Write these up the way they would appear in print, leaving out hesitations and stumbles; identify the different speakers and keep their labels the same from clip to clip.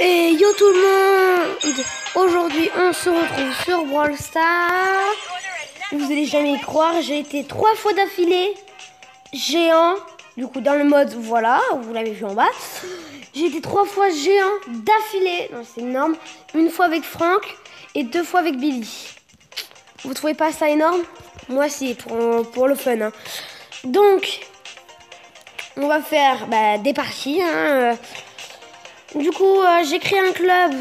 Speaker 1: Et yo tout le monde! Aujourd'hui on se retrouve sur Brawl Stars. Vous allez jamais y croire, j'ai été 3 fois d'affilée géant. Du coup dans le mode voilà, vous l'avez vu en bas. J'ai été 3 fois géant d'affilée. Non, c'est énorme. Une fois avec Franck et 2 fois avec Billy. Vous trouvez pas ça énorme? Moi si, pour le fun. Hein. Donc on va faire des parties. Du coup, j'ai créé un club.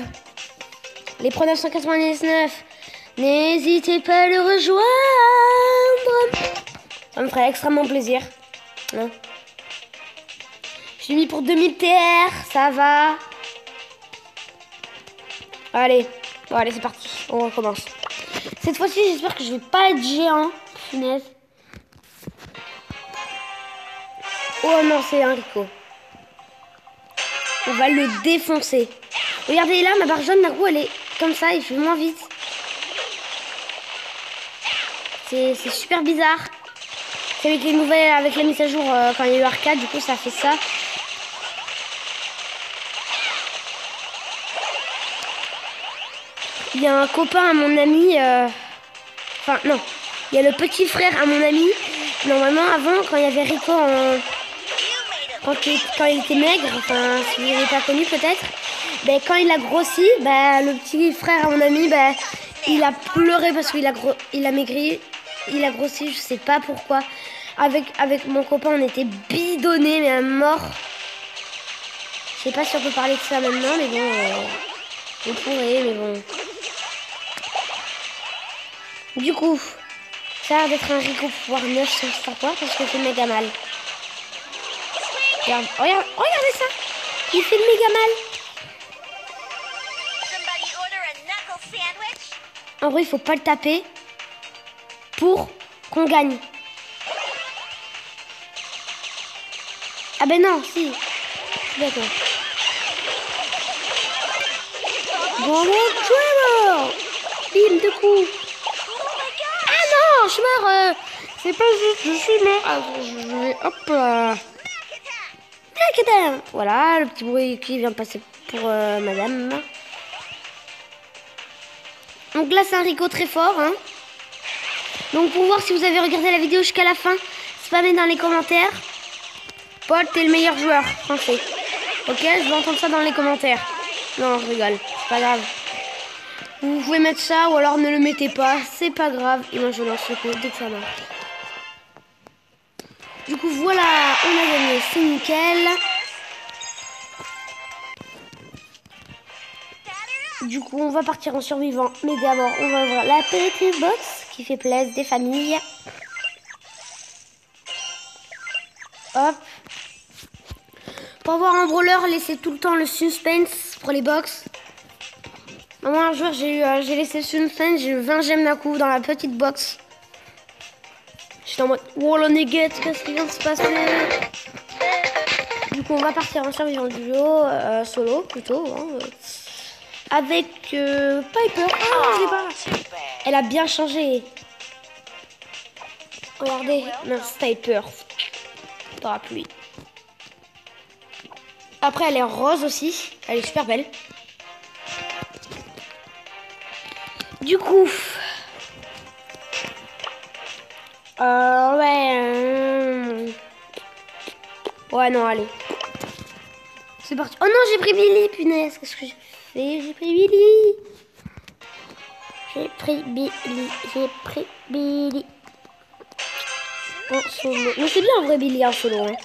Speaker 1: Les Pro 999. N'hésitez pas à le rejoindre. Ça me ferait extrêmement plaisir. Hein. J'ai mis pour 2000 TR. Ça va. Allez. Bon, allez, c'est parti. On recommence. Cette fois-ci, j'espère que je vais pas être géant. Punaise. Oh non, c'est un Rico. On va le défoncer. Regardez là, ma barre jaune, d'un coup, elle est comme ça, il fait moins vite. C'est super bizarre. C'est avec les nouvelles, avec la mise à jour, quand il y a eu arcade, du coup, ça fait ça. Il y a un copain à mon ami, enfin, non. Il y a le petit frère à mon ami. Normalement, avant, quand il y avait Rico quand il était maigre, enfin, si vous n'avez pas connu peut-être, quand il a grossi, le petit frère à mon ami, il a pleuré parce qu'il a maigri, il a grossi, je sais pas pourquoi. Avec mon copain, on était bidonnés, mais à mort. Je sais pas si on peut parler de ça maintenant, mais bon, on pourrait, mais bon. Du coup, ça a l'air d'être un Rico pouvoir 9 sur Star Wars parce que c'est méga mal. Regardez ça, il fait méga mal. En vrai, il faut pas le taper pour qu'on gagne. Ah ben non, si. D'accord. Bon, Trevor. Bim, de coup. Ah non, je suis mort. C'est pas juste, je suis mort. Ah, je vais, hop là. Voilà, le petit bruit qui vient de passer pour madame. Donc là, c'est un Rico très fort. Hein. Donc pour voir si vous avez regardé la vidéo jusqu'à la fin, spammez dans les commentaires. Paul, t'es le meilleur joueur français. Ok, je vais entendre ça dans les commentaires. Non, je rigole, c'est pas grave. Vous pouvez mettre ça ou alors ne le mettez pas, c'est pas grave. Et moi je lance le coup dès que ça marche. Du coup voilà, on a gagné, c'est nickel. Du coup on va partir en survivant. Mais d'abord on va ouvrir la petite box qui fait plaisir des familles. Hop. Pour avoir un brawler, laissez tout le temps le suspense pour les box. Moi un jour j'ai laissé le suspense, j'ai eu 20 gemmes d'un coup dans la petite box. J'étais en mode wall on nugget, qu'est-ce qui vient de se passer? Du coup on va partir en survivant duo, solo plutôt. Hein, avec Piper. Ah je l'ai pas. Elle a bien changé. Regardez, mince Piper. Parapluie. Après elle est rose aussi, elle est super belle. Du coup, ouais non allez, c'est parti. Oh non j'ai pris Billy, punaise, qu'est-ce que j'ai fait? J'ai pris Billy. En solo. Mais c'est bien en vrai Billy en solo. Hein.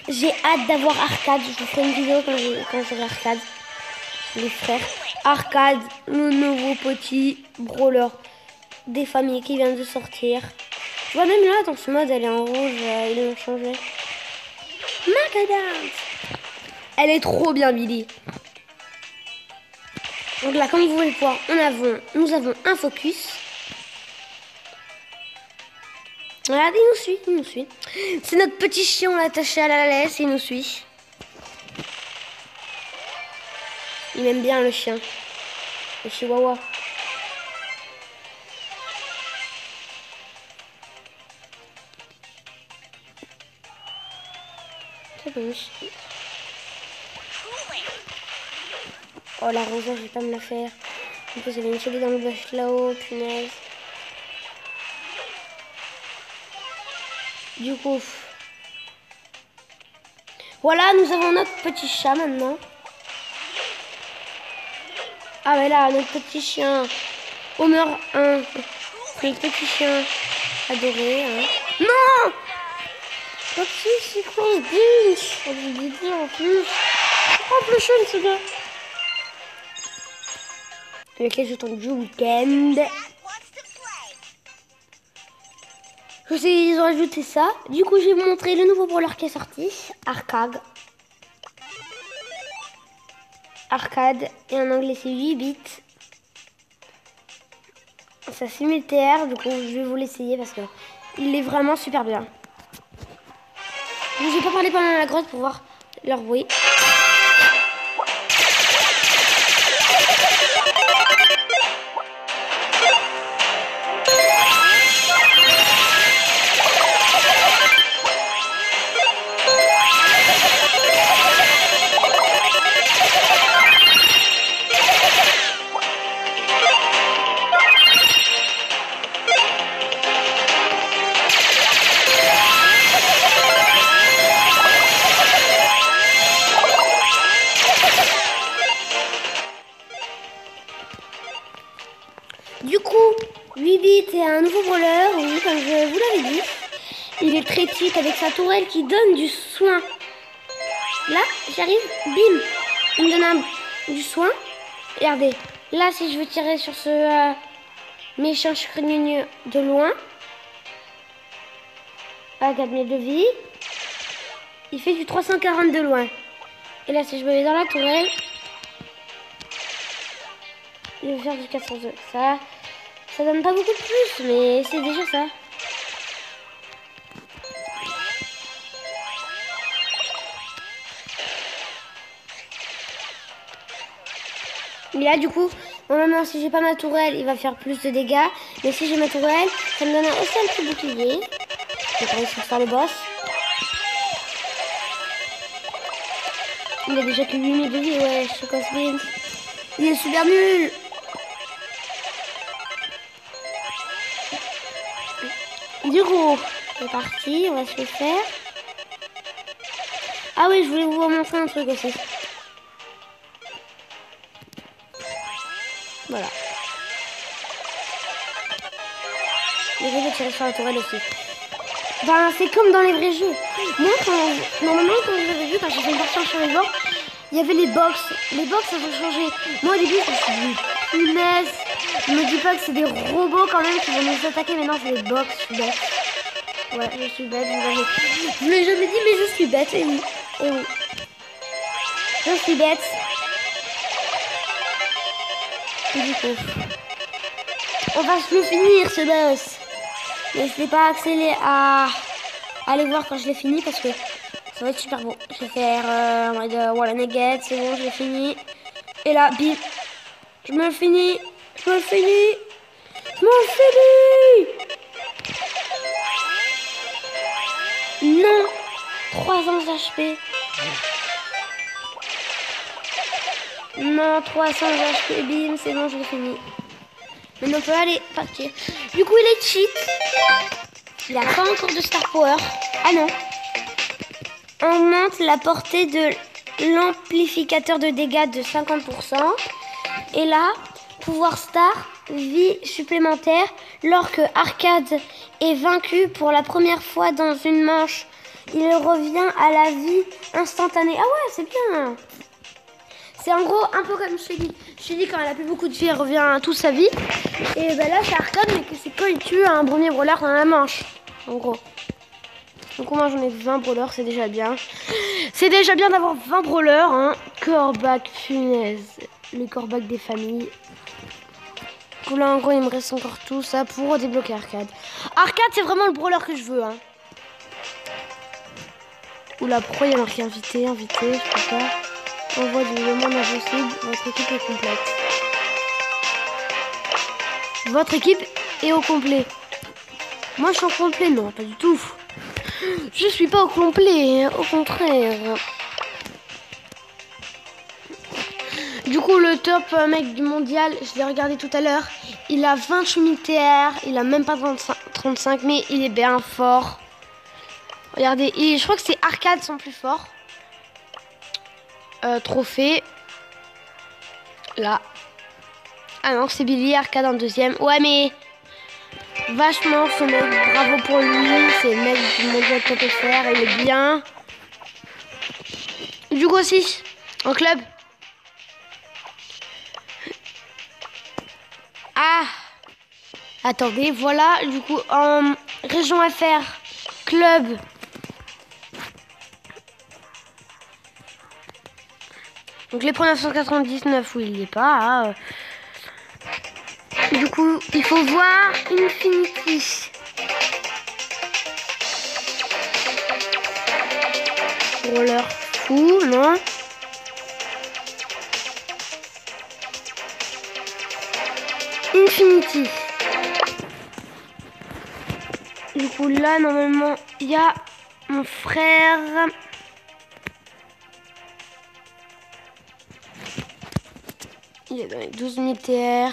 Speaker 1: J'ai hâte d'avoir Arcade. Je vous ferai une vidéo quand j'aurai Arcade. Les frères. Arcade, le nouveau petit brawler des familles qui vient de sortir. Je vois même là dans ce mode elle est en rouge. Ils l'ont changé. Macadam. Elle est trop bien Billy. Donc là comme vous pouvez le voir, nous avons un focus. Regardez, il nous suit. C'est notre petit chien attaché à la laisse, il nous suit. Il aime bien le chien. Le chihuahua. C'est bon. Oh, la roseur, je vais pas me la faire. En plus, il y avait une chili dans le bush là-haut, punaise. Du coup, voilà, nous avons notre petit chat maintenant. Ah, mais là, notre petit chien. Homer 1. C'est notre petit chien adoré. Hein. Non! Papy, c'est quoi le bitch? Oh, je l'ai dit en plus. Oh, le chien, ce gars. Avec les jetons du week-end. Je sais, ils ont ajouté ça. Du coup, je vais vous montrer le nouveau brawler qui est sorti. Arcade. Arcade. Et en anglais, c'est 8 bits. C'est simultaire. Du coup, je vais vous l'essayer parce que il est vraiment super bien. Je vais pas parler pendant la grotte pour voir leur bruit. Du coup, 8 bits est un nouveau brawler, oui, comme je vous l'avais dit. Il est très type avec sa tourelle qui donne du soin. Là, j'arrive, bim, il me donne du soin. Regardez, là, si je veux tirer sur ce méchant chignon de loin, à 4000 de vie, il fait du 340 de loin. Et là, si je me mets dans la tourelle, il va faire du 402. Ça donne pas beaucoup de plus, mais c'est déjà ça. Et là, du coup, normalement, si j'ai pas ma tourelle, il va faire plus de dégâts. Mais si j'ai ma tourelle, ça me donne aussi un petit bouclier. Je vais réussir à faire le boss. Il a déjà que 8000 de vie, ouais, je sais quoi, Beans. Il est super nul. Du coup, c'est parti, on va se le faire. Ah oui, je voulais vous montrer un truc aussi. Voilà. Et je vais tirer sur la tourelle aussi. Ben, c'est comme dans les vrais jeux. Moi, normalement, quand vous avez vu, quand j'ai fait une partie en survivant, il y avait les box. Les box, ça va changer. Moi, au début, je me suis dit, punaise. Je me dis pas que c'est des robots quand même qui vont nous attaquer. Mais non, c'est des box. Je suis bête. Ouais, je suis bête. Je ne l'ai jamais dit, mais je suis bête. Et oui. Et oui. Je suis bête. Et du coup, on va se le finir, ce boss. N'hésitez pas à accélérer à aller voir quand je l'ai fini parce que ça va être super beau. Je vais faire en mode voilà, nugget, c'est bon, je l'ai fini. Et là, bim, je me le finis, je me le finis, je me le finis. Non, 300 HP. Non, 300 HP, bim, c'est bon, je l'ai fini. Maintenant, on peut aller partir. Du coup, il est cheat. Il n'a pas encore de Star Power. Ah non. On augmente la portée de l'amplificateur de dégâts de 50%. Et là, pouvoir Star, vie supplémentaire. Lorsque Arcade est vaincu pour la première fois dans une manche, il revient à la vie instantanée. Ah ouais, c'est bien. C'est en gros un peu comme je t'ai dit. Je t'ai dit quand elle a plus beaucoup de vie, elle revient à toute sa vie. Et ben là c'est Arcade, mais c'est quand il tue un premier brawler dans la manche. En gros. Donc moi j'en ai 20 brawlers, c'est déjà bien. C'est déjà bien d'avoir 20 brawlers. Hein. Corbac, punaise. Le corbac des familles. Du coup là en gros il me reste encore tout ça pour débloquer Arcade. Arcade c'est vraiment le brawler que je veux. Hein. Oula, pourquoi il y a marqué invité, je sais pas. Envoi du monde impossible, votre équipe est complète. Votre équipe est au complet. Moi je suis au complet, non, pas du tout. Je suis pas au complet, au contraire. Du coup, le top mec du mondial, je l'ai regardé tout à l'heure. Il a 28 000 TR. Il a même pas 35, mais il est bien fort. Regardez, je crois que c'est Arcade son plus fort. Trophée. Là. Ah non, c'est Billy, Arcade en deuxième. Ouais, mais vachement ce mec. Bravo pour lui. C'est le mec du mondial top FR. Il est bien. Du coup aussi, en club. Ah, attendez, voilà, du coup, en région FR, club. Donc les points 999, oui, il n'y est pas. Hein. Du coup, il faut voir Infinity. Roller fou, non? Infinity. Du coup, là, normalement, il y a mon frère. Il est dans les 12 000 TR.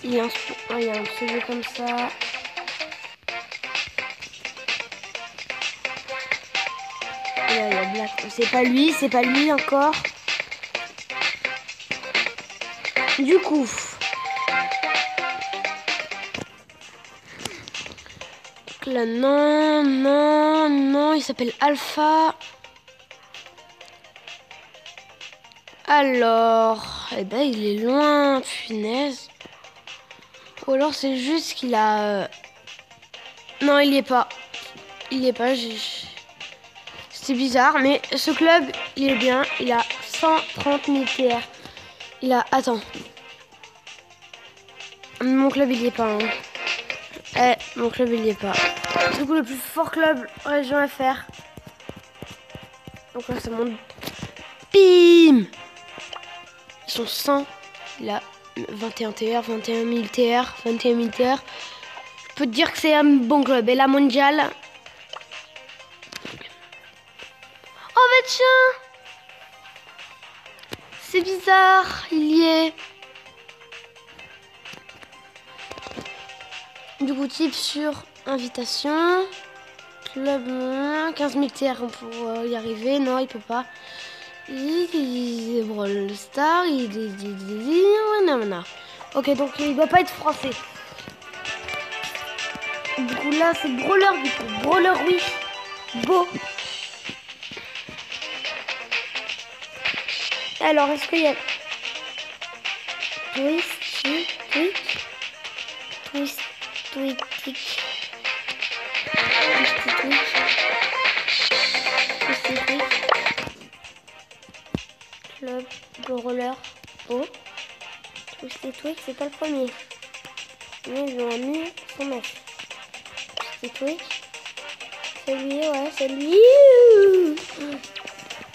Speaker 1: Il y a un pseudo comme ça. Et là, il y a Black. C'est pas lui encore. Du coup. Là, non, il s'appelle Alpha. Alors, eh ben, il est loin, punaise. Ou alors c'est juste qu'il a... Non, il y est pas. Il y est pas, c'est bizarre, mais ce club, il est bien. Il a 130 000 TR. Il a... Attends. Mon club, il y est pas. Hein. Mon club, il y est pas. Du coup, le plus fort club région FR. Donc là, ça monte. Bim! Ils sont 100. Il a 21 TR, 21 000 TR, 21 000 TR. Je peux te dire que c'est un bon club. Et la mondiale. Oh bah tiens! C'est bizarre, il y est. Du coup, type sur invitation. Club 15 000 TR pour y arriver. Non, il peut pas. Il est Brawl Star. Ok, donc il doit pas être français. Du coup, là, c'est Brawler. Du coup, Brawler, oui. Beau. Alors, est-ce qu'il y a... Twist. Club, Brawler, oh. Twist, c'est pas le premier. Mais ils ont mis son mec. Twist. C'est lui, ouais, c'est lui.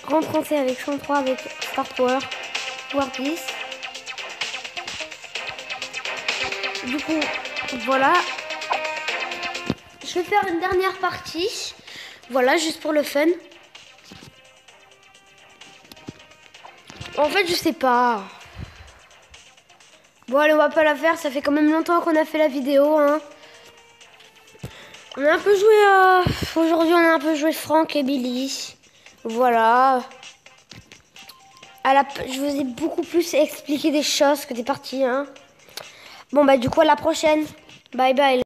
Speaker 1: Grand français avec 103 avec Star Power. Power 10. Du coup, voilà. Je vais faire une dernière partie. Voilà, juste pour le fun. En fait, je sais pas. Bon, allez, on va pas la faire. Ça fait quand même longtemps qu'on a fait la vidéo. Hein. On a un peu joué... Aujourd'hui, on a un peu joué Franck et Billy. Voilà. Je vous ai beaucoup plus expliqué des choses que des parties. Hein. Bon, bah du coup, à la prochaine. Bye bye.